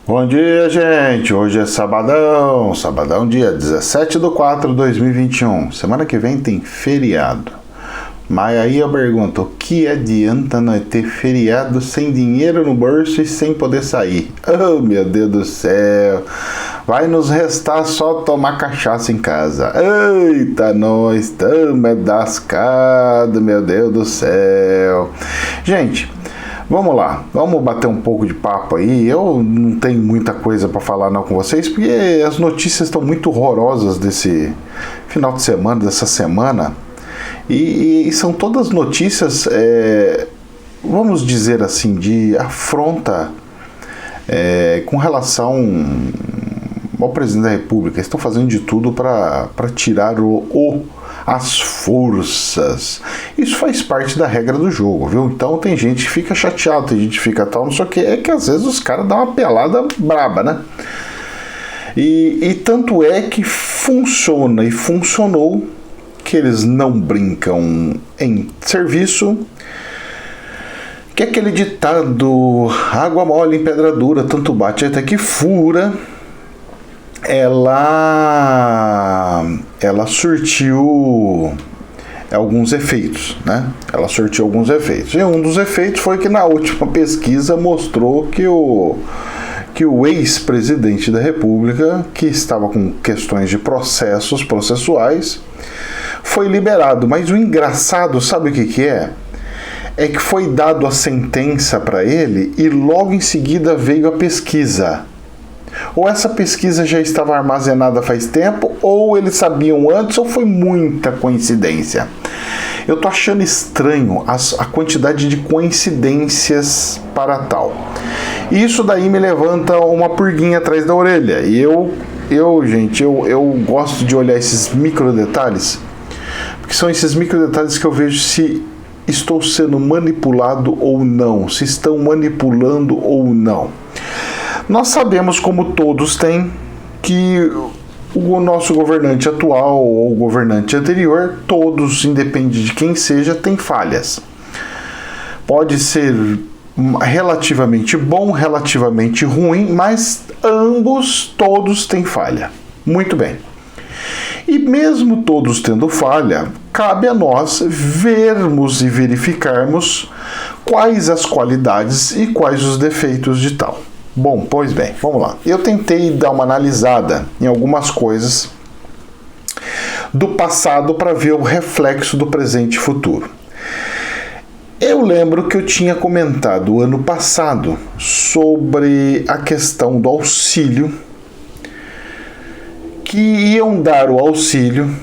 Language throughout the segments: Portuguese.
Bom dia, gente. Hoje é sabadão, dia 17/4/2021. Semana que vem tem feriado. Mas aí eu pergunto, o que adianta nós ter feriado sem dinheiro no bolso e sem poder sair? Oh, meu Deus do céu. Vai nos restar só tomar cachaça em casa. Eita, nós estamos lascados, meu Deus do céu. Gente, vamos lá, vamos bater um pouco de papo aí. Eu não tenho muita coisa para falar não com vocês, porque as notícias estão muito horrorosas desse final de semana, dessa semana. E são todas notícias, vamos dizer assim, de afronta com relação ao presidente da República. Estão fazendo de tudo para tirar as forças. Isso faz parte da regra do jogo, viu? Então tem gente que fica chateado, tem gente que fica tal, não sei o que. É que às vezes os caras dão uma pelada braba, né? E tanto é que funciona e funcionou, que eles não brincam em serviço, que é aquele ditado, água mole em pedra dura, tanto bate até que fura. Ela surtiu alguns efeitos, né? Ela surtiu alguns efeitos. E um dos efeitos foi que na última pesquisa mostrou que o ex-presidente da República, que estava com questões de processuais, foi liberado. Mas o engraçado, sabe o que é? É que foi dado a sentença para ele e logo em seguida veio a pesquisa. Ou essa pesquisa já estava armazenada faz tempo, ou eles sabiam antes, ou foi muita coincidência. Eu tô achando estranho a quantidade de coincidências para tal. E isso daí me levanta uma pulguinha atrás da orelha. E eu gosto de olhar esses micro detalhes, porque são esses micro detalhes que eu vejo se estou sendo manipulado ou não, se estão manipulando ou não. Nós sabemos, como todos têm, que o nosso governante atual ou o governante anterior, todos, independente de quem seja, tem falhas. Pode ser relativamente bom, relativamente ruim, mas todos têm falha. Muito bem. E mesmo todos tendo falha, cabe a nós vermos e verificarmos quais as qualidades e quais os defeitos de tal. Bom, pois bem, vamos lá. Eu tentei dar uma analisada em algumas coisas do passado para ver o reflexo do presente e futuro. Eu lembro que eu tinha comentado ano passado sobre a questão do auxílio, que iam dar o auxílio,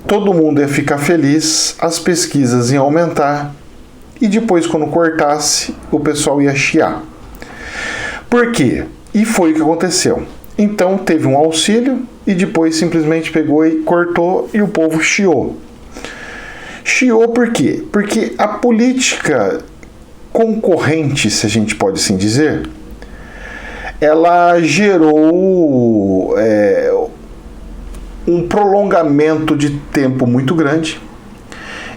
todo mundo ia ficar feliz, as pesquisas iam aumentar e depois, quando cortasse, o pessoal ia chiar. Por quê? E foi o que aconteceu. Então teve um auxílio e depois simplesmente pegou e cortou e o povo chiou. Chiou por quê? Porque a política concorrente, se a gente pode assim dizer, ela gerou um prolongamento de tempo muito grande,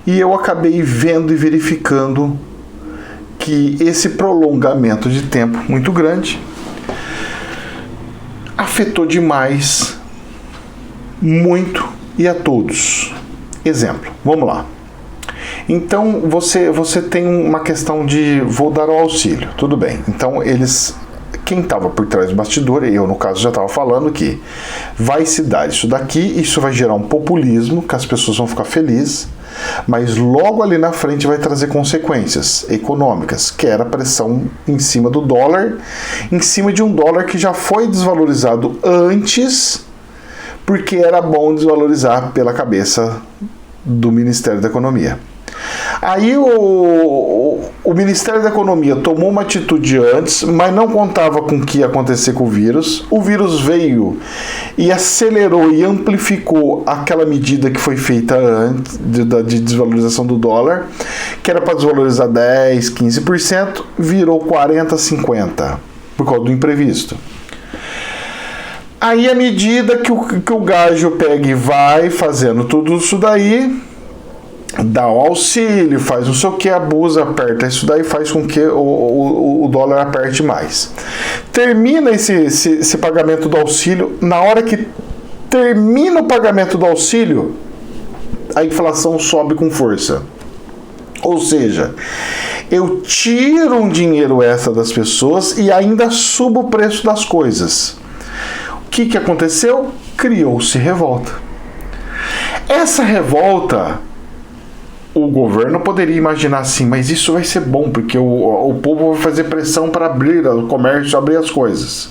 e eu acabei vendo e verificando que esse prolongamento de tempo muito grande afetou demais, muito e a todos. Exemplo, vamos lá. Então você tem uma questão de vou dar o auxílio, tudo bem. Então quem estava por trás do bastidor, eu no caso já estava falando que vai se dar isso daqui, isso vai gerar um populismo, que as pessoas vão ficar felizes, mas logo ali na frente vai trazer consequências econômicas, que era a pressão em cima do dólar, em cima de um dólar que já foi desvalorizado antes, porque era bom desvalorizar pela cabeça do Ministério da Economia. Aí o Ministério da Economia tomou uma atitude antes, mas não contava com o que ia acontecer com o vírus. O vírus veio e acelerou e amplificou aquela medida que foi feita antes de desvalorização do dólar, que era para desvalorizar 10%, 15%, virou 40%, 50%, por causa do imprevisto. Aí, à medida que o gajo pega e vai fazendo tudo isso daí, dá o auxílio, faz não sei o que, abusa, aperta isso daí, faz com que o dólar aperte mais. Termina esse pagamento do auxílio, na hora que termina o pagamento do auxílio, a inflação sobe com força. Ou seja, eu tiro um dinheiro extra das pessoas e ainda subo o preço das coisas. O que aconteceu? Criou-se revolta. Essa revolta, o governo poderia imaginar assim, mas isso vai ser bom, porque o povo vai fazer pressão para abrir o comércio, abrir as coisas.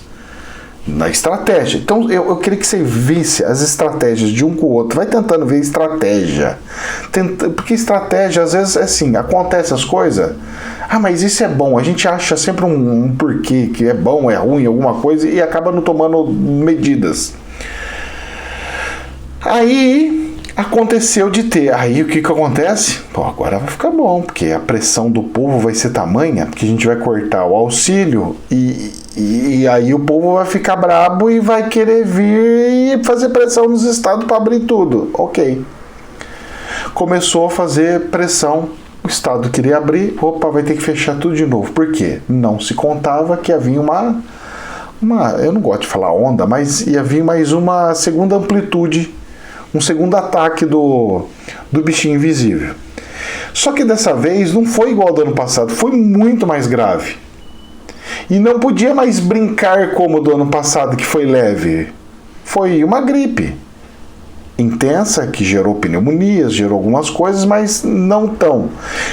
Na estratégia. Então eu queria que você visse as estratégias de um com o outro. Vai tentando ver estratégia. Porque estratégia, às vezes, é assim, acontece as coisas. Ah, mas isso é bom. A gente acha sempre um porquê, que é bom, é ruim, alguma coisa, e acaba não tomando medidas. Aí aconteceu de ter. Aí o que acontece? Pô, agora vai ficar bom, porque a pressão do povo vai ser tamanha, porque a gente vai cortar o auxílio e aí o povo vai ficar brabo e vai querer vir e fazer pressão nos estados para abrir tudo. Ok. Começou a fazer pressão. O estado queria abrir, opa, vai ter que fechar tudo de novo. Por quê? Não se contava que havia uma eu não gosto de falar onda, mas ia vir mais uma segunda amplitude, um segundo ataque do bichinho invisível. Só que dessa vez não foi igual ao do ano passado, foi muito mais grave. E não podia mais brincar como do ano passado, que foi leve. Foi uma gripe intensa, que gerou pneumonias, gerou algumas coisas, mas não tão.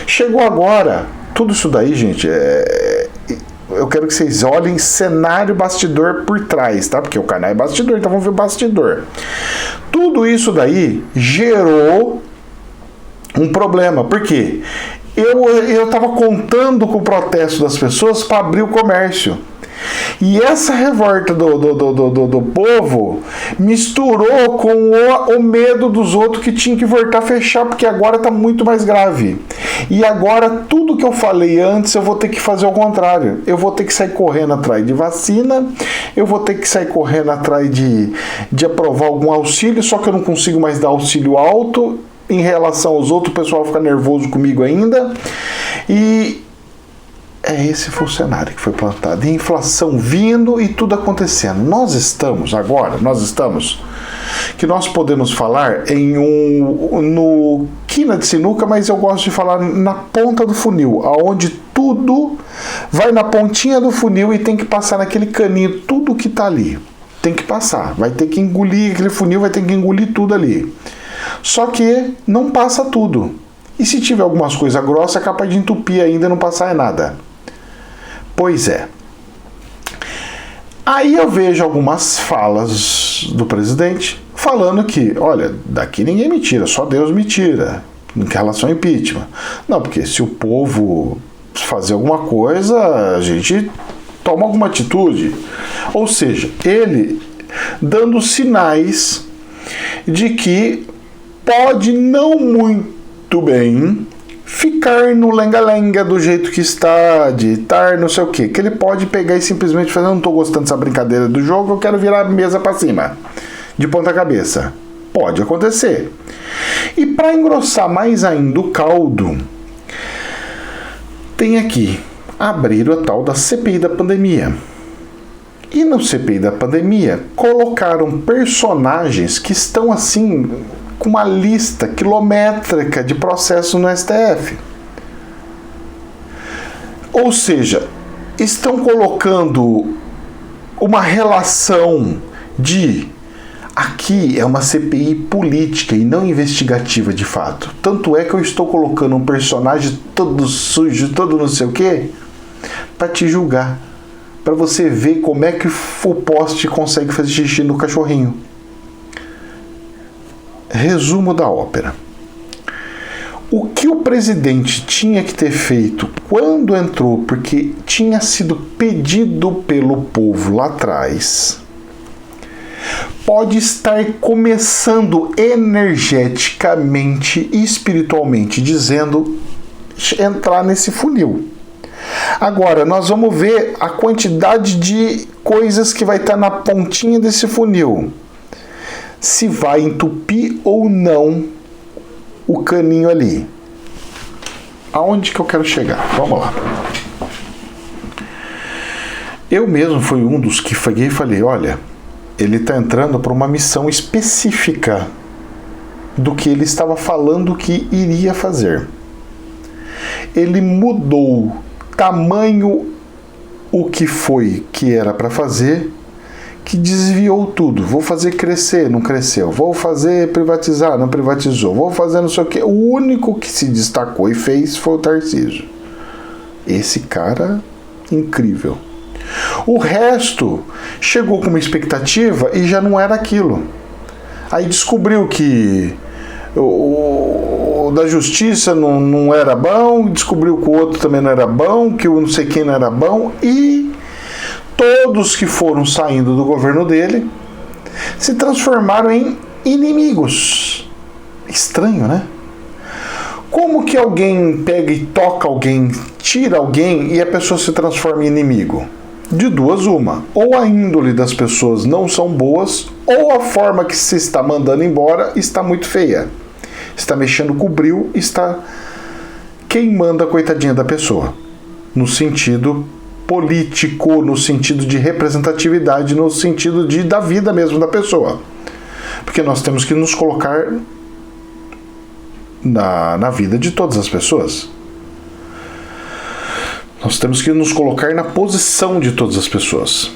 Chegou agora, tudo isso daí, gente, eu quero que vocês olhem cenário bastidor por trás, tá? Porque o canal é bastidor, então vamos ver o bastidor. Tudo isso daí gerou um problema. Por quê? Eu estava contando com o protesto das pessoas para abrir o comércio. E essa revolta do povo misturou com o medo dos outros que tinham que voltar a fechar, porque agora está muito mais grave. E agora tudo que eu falei antes eu vou ter que fazer ao contrário. Eu vou ter que sair correndo atrás de vacina, eu vou ter que sair correndo atrás de aprovar algum auxílio, só que eu não consigo mais dar auxílio alto. Em relação aos outros, o pessoal fica nervoso comigo ainda. E esse foi o cenário que foi plantado. E inflação vindo e tudo acontecendo. Nós estamos, que nós podemos falar no quina de sinuca, mas eu gosto de falar na ponta do funil, aonde tudo vai na pontinha do funil e tem que passar naquele caninho, tudo que está ali. Tem que passar, vai ter que engolir aquele funil, vai ter que engolir tudo ali. Só que não passa tudo. E se tiver algumas coisas grossas, é capaz de entupir ainda e não passar nada. Pois é. Aí eu vejo algumas falas do presidente falando que, olha, daqui ninguém me tira, só Deus me tira, em relação ao impeachment. Não, porque se o povo fazer alguma coisa, a gente toma alguma atitude. Ou seja, ele dando sinais de que pode não muito bem ficar no lenga-lenga do jeito que está, de estar não sei o que ele pode pegar e simplesmente fazer, não estou gostando dessa brincadeira do jogo, eu quero virar a mesa para cima, de ponta cabeça. Pode acontecer. E para engrossar mais ainda o caldo, tem aqui, abrir a tal da CPI da pandemia. E no CPI da pandemia, colocaram personagens que estão assim, com uma lista quilométrica de processos no STF. Ou seja, estão colocando uma relação de aqui é uma CPI política e não investigativa de fato. Tanto é que eu estou colocando um personagem todo sujo, todo não sei o quê, para te julgar. Para você ver como é que o poste consegue fazer xixi no cachorrinho. Resumo da ópera. O que o presidente tinha que ter feito quando entrou, porque tinha sido pedido pelo povo lá atrás, pode estar começando energeticamente e espiritualmente dizendo entrar nesse funil. Agora, nós vamos ver a quantidade de coisas que vai estar na pontinha desse funil. Se vai entupir ou não o caninho ali. Aonde que eu quero chegar? Vamos lá. Eu mesmo fui um dos que falei, olha, ele está entrando para uma missão específica do que ele estava falando que iria fazer. Ele mudou tamanho o que foi que era para fazer, que desviou tudo. Vou fazer crescer, não cresceu. Vou fazer privatizar, não privatizou. Vou fazer não sei o quê. O único que se destacou e fez foi o Tarcísio. Esse cara, incrível. O resto chegou com uma expectativa e já não era aquilo. Aí descobriu que o da justiça não era bom, descobriu que o outro também não era bom, que o não sei quem não era bom, e todos que foram saindo do governo dele se transformaram em inimigos. Estranho, né? Como que alguém pega e toca alguém, tira alguém e a pessoa se transforma em inimigo? De duas uma. Ou a índole das pessoas não são boas, ou a forma que se está mandando embora está muito feia. Está mexendo com o bril, está queimando a coitadinha da pessoa. No sentido político, no sentido de representatividade, no sentido da vida mesmo da pessoa. Porque nós temos que nos colocar na vida de todas as pessoas. Nós temos que nos colocar na posição de todas as pessoas.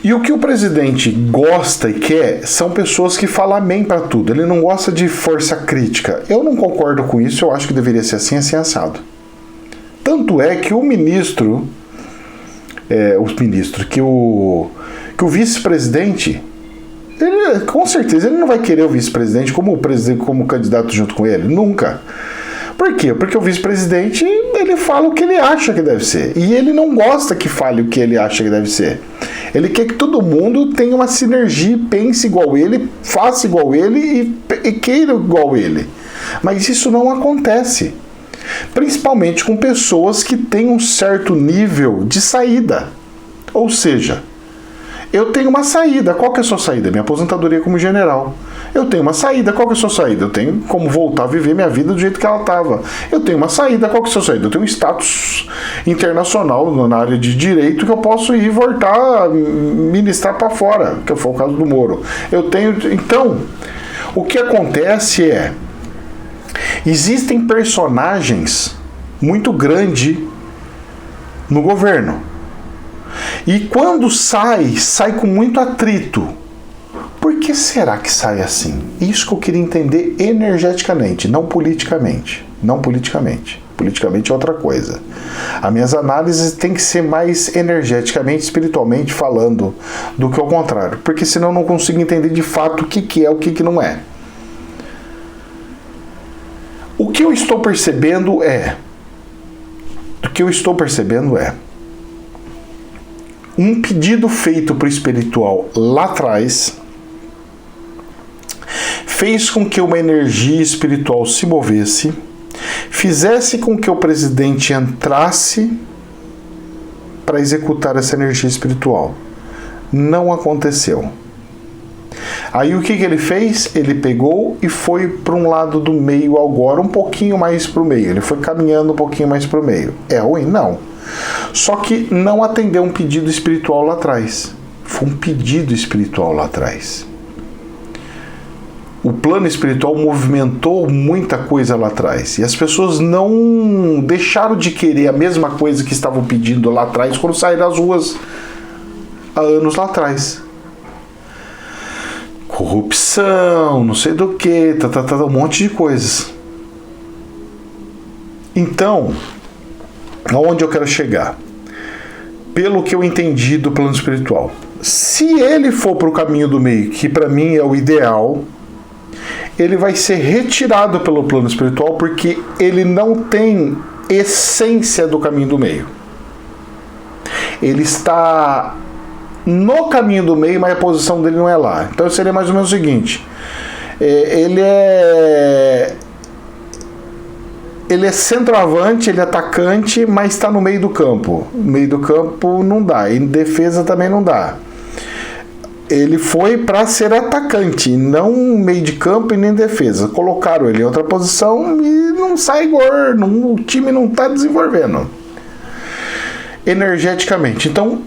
E o que o presidente gosta e quer são pessoas que falam amém para tudo. Ele não gosta de força crítica. Eu não concordo com isso, eu acho que deveria ser assim assado. Tanto é que o ministro, que o vice-presidente, ele, com certeza ele não vai querer o vice-presidente como candidato junto com ele, nunca. Por quê? Porque o vice-presidente, ele fala o que ele acha que deve ser. E ele não gosta que fale o que ele acha que deve ser. Ele quer que todo mundo tenha uma sinergia, pense igual ele, faça igual ele e queira igual ele. Mas isso não acontece. Principalmente com pessoas que têm um certo nível de saída. Ou seja, eu tenho uma saída. Qual que é a sua saída? Minha aposentadoria como general. Eu tenho uma saída. Qual que é a sua saída? Eu tenho como voltar a viver minha vida do jeito que ela estava. Eu tenho uma saída. Qual que é a sua saída? Eu tenho um status internacional na área de direito que eu posso ir voltar a ministrar para fora, que foi o caso do Moro. Então, o que acontece é, existem personagens muito grandes no governo. E quando sai com muito atrito. Por que será que sai assim? Isso que eu queria entender energeticamente, não politicamente. Não politicamente. Politicamente é outra coisa. As minhas análises têm que ser mais energeticamente, espiritualmente falando, do que ao contrário. Porque senão eu não consigo entender de fato o que é, o que não é. O que eu estou percebendo é um pedido feito para o espiritual lá atrás fez com que uma energia espiritual se movesse, fizesse com que o presidente entrasse para executar essa energia espiritual. Não aconteceu. Aí o que ele fez? Ele pegou e foi para um lado do meio agora, um pouquinho mais para o meio. Ele foi caminhando um pouquinho mais para o meio. É ruim? Não. Só que não atendeu um pedido espiritual lá atrás. Foi um pedido espiritual lá atrás. O plano espiritual movimentou muita coisa lá atrás. E as pessoas não deixaram de querer a mesma coisa que estavam pedindo lá atrás quando saíram das ruas há anos lá atrás. Corrupção, não sei do que, um monte de coisas. Então, aonde eu quero chegar? Pelo que eu entendi do plano espiritual. Se ele for para o caminho do meio, que para mim é o ideal, ele vai ser retirado pelo plano espiritual porque ele não tem essência do caminho do meio. Ele está no caminho do meio, mas a posição dele não é lá. Então seria mais ou menos o seguinte: ele é centroavante, ele é atacante, mas está no meio do campo. No meio do campo não dá, em defesa também não dá. ele foi para ser atacante, não meio de campo e nem defesa. Colocaram ele em outra posição e não sai gol, o time não está desenvolvendo energeticamente. Então,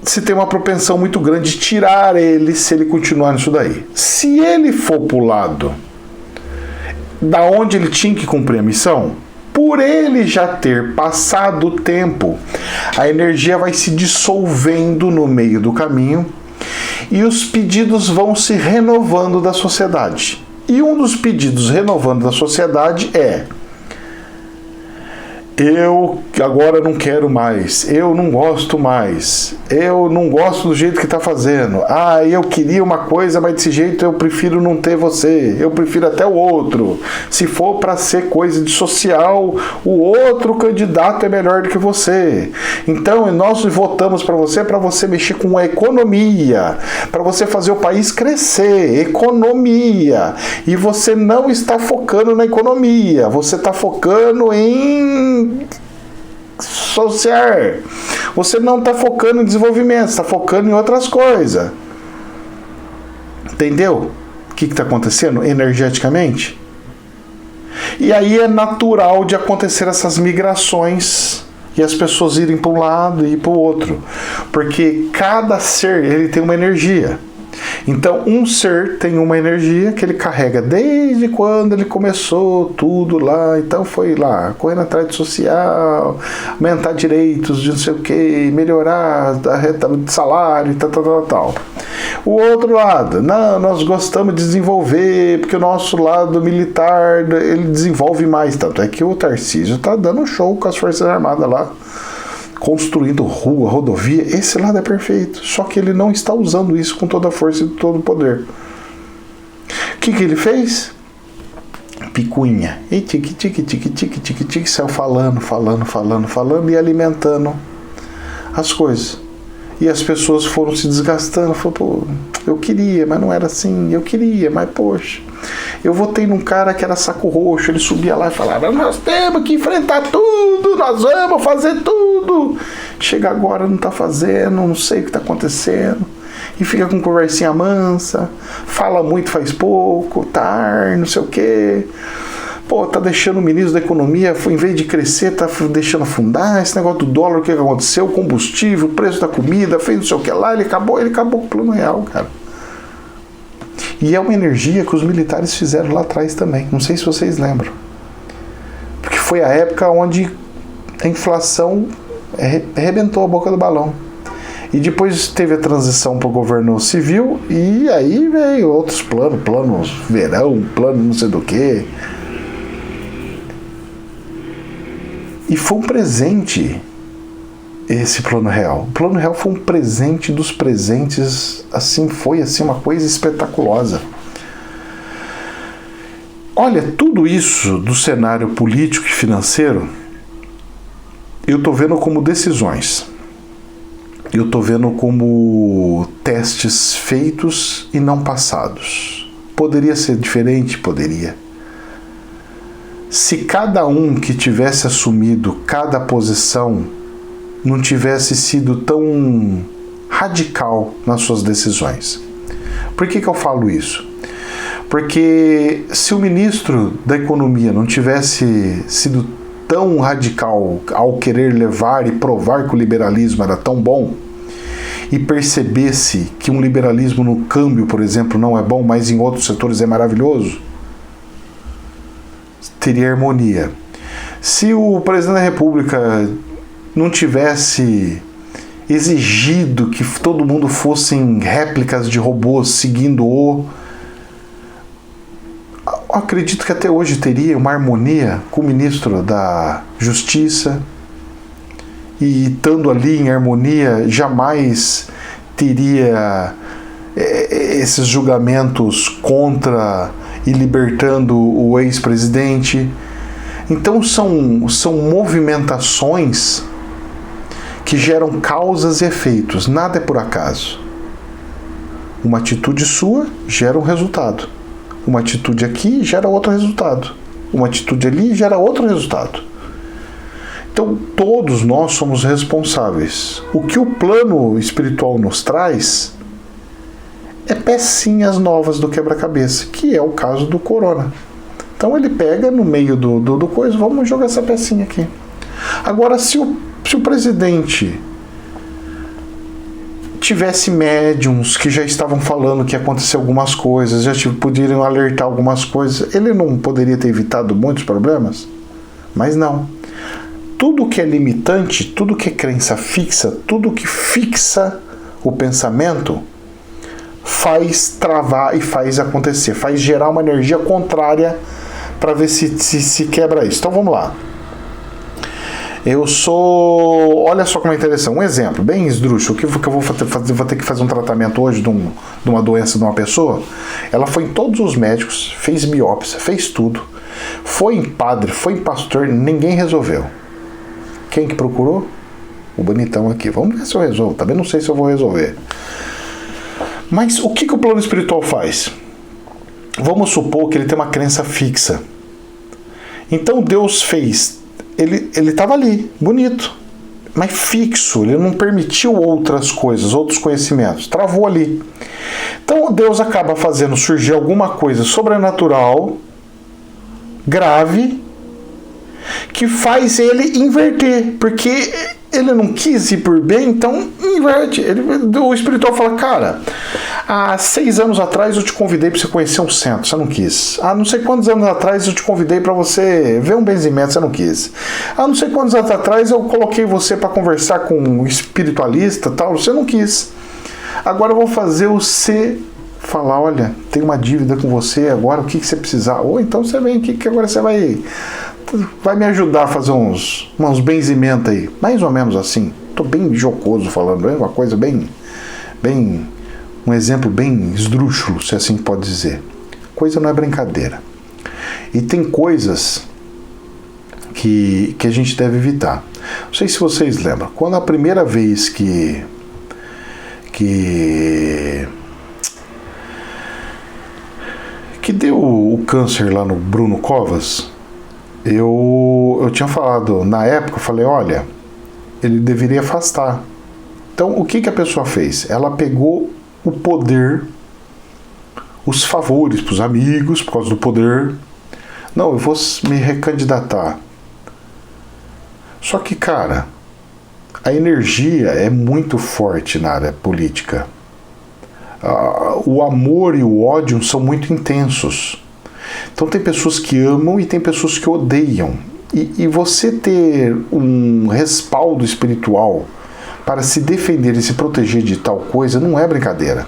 se tem uma propensão muito grande de tirar ele se ele continuar nisso daí. Se ele for pro lado da onde ele tinha que cumprir a missão, por ele já ter passado o tempo, a energia vai se dissolvendo no meio do caminho e os pedidos vão se renovando da sociedade. E um dos pedidos renovando da sociedade é: eu agora não quero mais, eu não gosto mais, eu não gosto do jeito que está fazendo, eu queria uma coisa, mas desse jeito eu prefiro não ter você, eu prefiro até o outro, se for para ser coisa de social, o outro candidato é melhor do que você, então nós votamos para você mexer com a economia, para você fazer o país crescer, economia, e você não está focando na economia, você está focando em social. Você não está focando em desenvolvimento, está focando em outras coisas. Entendeu? O que está acontecendo energeticamente? E aí é natural de acontecer essas migrações e as pessoas irem para um lado e para o outro. Porque cada ser ele tem uma energia. Então, um ser tem uma energia que ele carrega desde quando ele começou tudo lá. Então, foi lá, correndo atrás de social, aumentar direitos de não sei o que, melhorar a reta de salário e tal. O outro lado, não, nós gostamos de desenvolver, porque o nosso lado militar, ele desenvolve mais. Tanto é que o Tarcísio está dando um show com as Forças Armadas lá, construindo rua, rodovia. Esse lado é perfeito, só que ele não está usando isso com toda a força e todo o poder. O que ele fez? Picuinha. E tique, saiu falando e alimentando as coisas. E as pessoas foram se desgastando. Falou, pô, eu queria, mas não era assim. Eu queria, mas poxa. Eu votei num cara que era saco roxo. Ele subia lá e falava: nós temos que enfrentar tudo, nós vamos fazer tudo. Chega agora, não tá fazendo, não sei o que tá acontecendo. E fica com conversinha mansa. Fala muito, faz pouco, não sei o quê. Pô, tá deixando o ministro da Economia, em vez de crescer, tá deixando afundar. Esse negócio do dólar, o que aconteceu? O combustível, o preço da comida, fez não sei o que lá. Ele acabou com o plano real, cara. E é uma energia que os militares fizeram lá atrás também. Não sei se vocês lembram. Porque foi a época onde a inflação arrebentou a boca do balão. E depois teve a transição para o governo civil. E aí veio outros planos verão, plano não sei do que. E foi um presente esse plano real. O plano real foi um presente dos presentes, assim, foi assim uma coisa espetaculosa. Olha, tudo isso do cenário político e financeiro, eu estou vendo como decisões. Eu estou vendo como testes feitos e não passados. Poderia ser diferente? Poderia. Se cada um que tivesse assumido cada posição não tivesse sido tão radical nas suas decisões. Por que eu falo isso? Porque se o ministro da Economia não tivesse sido tão radical ao querer levar e provar que o liberalismo era tão bom, e percebesse que um liberalismo no câmbio, por exemplo, não é bom, mas em outros setores é maravilhoso, teria harmonia. Se o presidente da República não tivesse exigido que todo mundo fossem réplicas de robôs seguindo acredito que até hoje teria uma harmonia com o ministro da Justiça, e estando ali em harmonia jamais teria esses julgamentos contra e libertando o ex-presidente. Então são movimentações que geram causas e efeitos, nada é por acaso. Uma atitude sua gera um resultado. Uma atitude aqui gera outro resultado. Uma atitude ali gera outro resultado. Então todos nós somos responsáveis. O que o plano espiritual nos traz é pecinhas novas do quebra-cabeça, que é o caso do corona. Então ele pega no meio do coisa, vamos jogar essa pecinha aqui. Agora, se o presidente tivesse médiums que já estavam falando que ia acontecer algumas coisas, já poderiam alertar algumas coisas, ele não poderia ter evitado muitos problemas? Mas não. Tudo que é limitante, tudo que é crença fixa, tudo que fixa o pensamento, faz travar e faz acontecer, faz gerar uma energia contrária para ver se quebra isso. Então vamos lá. Eu sou... Olha só como é interessante. Um exemplo, bem esdrúxulo, que eu vou ter que fazer um tratamento hoje de uma doença de uma pessoa. Ela foi em todos os médicos, fez biópsia, fez tudo. Foi em padre, foi em pastor, ninguém resolveu. Quem que procurou? O bonitão aqui. Vamos ver se eu resolvo. Também não sei se eu vou resolver. Mas o que o plano espiritual faz? Vamos supor que ele tem uma crença fixa. Então Deus fez... Ele estava ali, bonito, mas fixo. Ele não permitiu outras coisas, outros conhecimentos. Travou ali. Então Deus acaba fazendo surgir alguma coisa sobrenatural, grave, que faz ele inverter, porque ele não quis ir por bem, então inverte. O espiritual fala, cara, há 6 anos atrás eu te convidei para você conhecer um centro, você não quis. Há não sei quantos anos atrás eu te convidei para você ver um benzimento, você não quis. Há não sei quantos anos atrás eu coloquei você para conversar com um espiritualista, tal, você não quis. Agora eu vou fazer você falar, olha, tem uma dívida com você, agora o que você precisar? Ou então você vem aqui que agora você vai me ajudar a fazer uns benzimentos aí. Mais ou menos assim. Estou bem jocoso falando, é uma coisa bem... Um exemplo bem esdrúxulo, se assim pode dizer. Coisa não é brincadeira. E tem coisas que a gente deve evitar. Não sei se vocês lembram. Quando a primeira vez que deu o câncer lá no Bruno Covas, eu tinha falado, na época, eu falei, olha, ele deveria afastar. Então, o que a pessoa fez? Ela pegou o poder, os favores para os amigos, por causa do poder. Não, eu vou me recandidatar. Só que, cara, a energia é muito forte na área política. O amor e o ódio são muito intensos. Então tem pessoas que amam e tem pessoas que odeiam. E você ter um respaldo espiritual para se defender e se proteger de tal coisa não é brincadeira.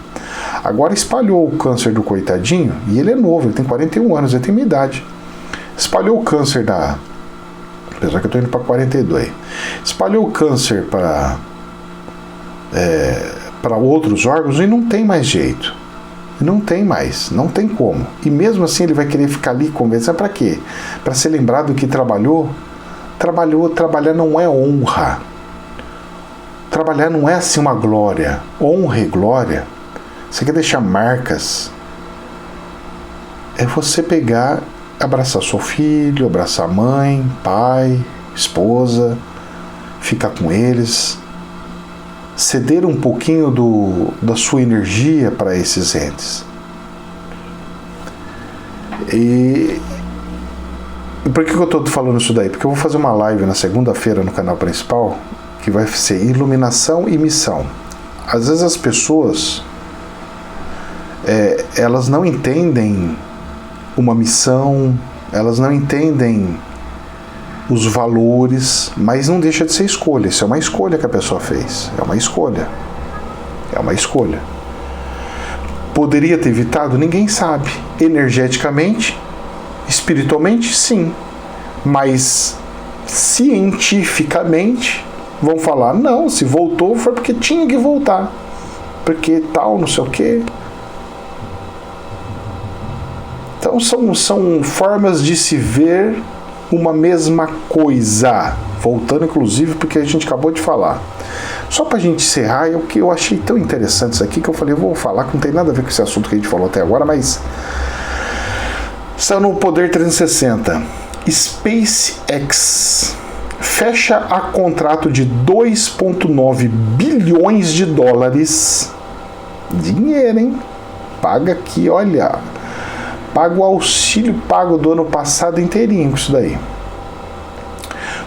Agora espalhou o câncer do coitadinho, e ele é novo, ele tem 41 anos, ele tem minha idade. Espalhou o câncer apesar que eu estou indo para 42. Espalhou o câncer para outros órgãos e não tem mais jeito. Não tem mais, não tem como. E mesmo assim ele vai querer ficar ali conversando para quê? Para ser lembrado que trabalhar não é honra. Trabalhar não é assim uma glória. Honra e glória, você quer deixar marcas, é você pegar, abraçar seu filho, abraçar a mãe, pai, esposa, ficar com eles, ceder um pouquinho da sua energia para esses entes. E por que eu estou falando isso daí? Porque eu vou fazer uma live na segunda-feira no canal principal, que vai ser iluminação e missão. Às vezes as pessoas elas não entendem uma missão, elas não entendem os valores, mas não deixa de ser escolha. Isso é uma escolha que a pessoa fez. É uma escolha. É uma escolha. Poderia ter evitado? Ninguém sabe. Energeticamente, espiritualmente, sim. Mas cientificamente, vão falar, não, se voltou foi porque tinha que voltar. Porque tal, não sei o quê. Então são formas de se ver uma mesma coisa. Voltando, inclusive, porque a gente acabou de falar. Só pra gente encerrar, o que eu achei tão interessante isso aqui, que eu falei, eu vou falar, que não tem nada a ver com esse assunto que a gente falou até agora, mas saiu no Poder 360. SpaceX fecha a contrato de 2,9 bilhões de dólares. Dinheiro, hein? paga aqui, olha, paga o auxílio pago do ano passado inteirinho com isso daí.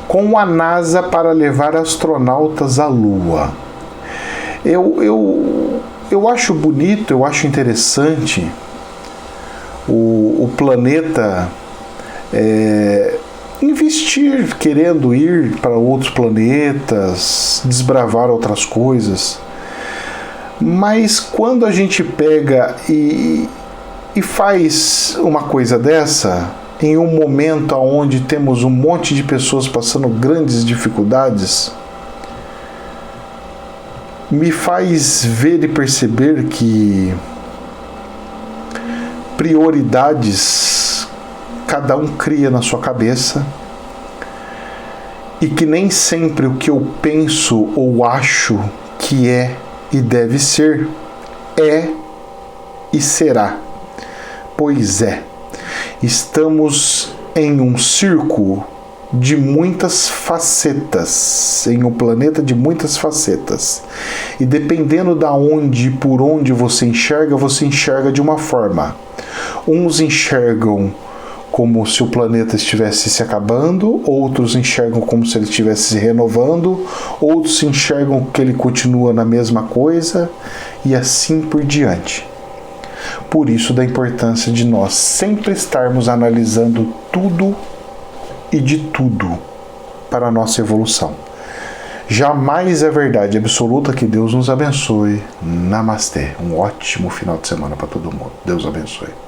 Com a NASA para levar astronautas à Lua. Eu acho bonito, eu acho interessante o planeta investir, querendo ir para outros planetas, desbravar outras coisas. Mas quando a gente pega e faz uma coisa dessa, em um momento onde temos um monte de pessoas passando grandes dificuldades, me faz ver e perceber que prioridades cada um cria na sua cabeça e que nem sempre o que eu penso ou acho que é e deve ser, é e será. Pois é, estamos em um circo de muitas facetas, em um planeta de muitas facetas. E dependendo da onde e por onde você enxerga de uma forma. Uns enxergam como se o planeta estivesse se acabando, outros enxergam como se ele estivesse se renovando, outros enxergam que ele continua na mesma coisa, e assim por diante. Por isso da importância de nós sempre estarmos analisando tudo e de tudo para a nossa evolução. Jamais é verdade absoluta. Que Deus nos abençoe. Namastê. Um ótimo final de semana para todo mundo. Deus abençoe.